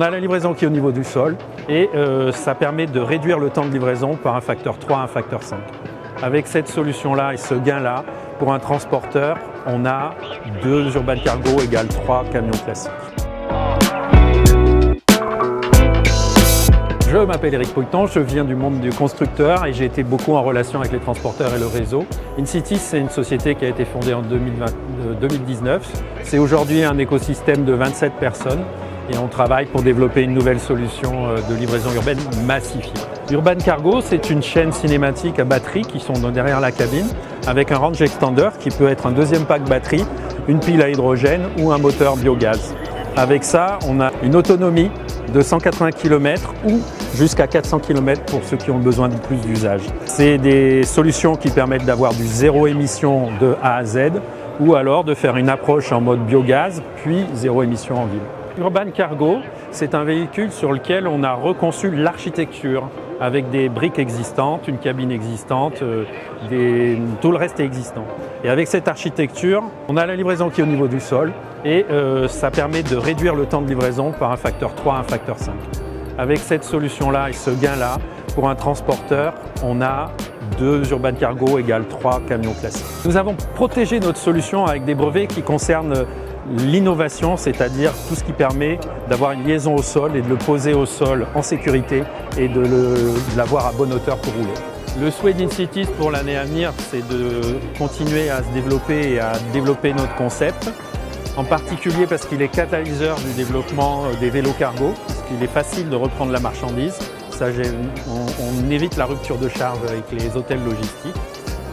a la livraison qui est au niveau du sol et ça permet de réduire le temps de livraison par un facteur 3 à un facteur 5. Avec cette solution-là et ce gain-là, pour un transporteur, on a 2 Urban Cargo égale 3 camions classiques. Je m'appelle Eric Poiton, je viens du monde du constructeur et j'ai été beaucoup en relation avec les transporteurs et le réseau. InCities, c'est une société qui a été fondée en 2019. C'est aujourd'hui un écosystème de 27 personnes et on travaille pour développer une nouvelle solution de livraison urbaine massifiée. Urban Cargo, c'est une chaîne cinématique à batterie qui sont derrière la cabine avec un range extender qui peut être un deuxième pack batterie, une pile à hydrogène ou un moteur biogaz. Avec ça, on a une autonomie de 180 km ou jusqu'à 400 km pour ceux qui ont besoin de plus d'usage. C'est des solutions qui permettent d'avoir du zéro émission de A à Z ou alors de faire une approche en mode biogaz puis zéro émission en ville. Urban Cargo, c'est un véhicule sur lequel on a reconçu l'architecture avec des briques existantes, une cabine existante, tout le reste est existant. Et avec cette architecture, on a la livraison qui est au niveau du sol et ça permet de réduire le temps de livraison par un facteur 3 à un facteur 5. Avec cette solution-là et ce gain-là, pour un transporteur, on a 2 Urban Cargo égale 3 camions classiques. Nous avons protégé notre solution avec des brevets qui concernent l'innovation, c'est-à-dire tout ce qui permet d'avoir une liaison au sol et de le poser au sol en sécurité et de l'avoir à bonne hauteur pour rouler. Le souhait d'InCities pour l'année à venir, c'est de continuer à se développer et à développer notre concept, en particulier parce qu'il est catalyseur du développement des vélos cargo, parce qu'il est facile de reprendre la marchandise. Ça, on évite la rupture de charge avec les hôtels logistiques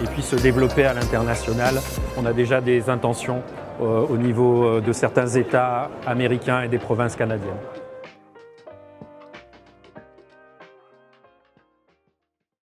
et puis se développer à l'international. On a déjà des intentions au niveau de certains États américains et des provinces canadiennes.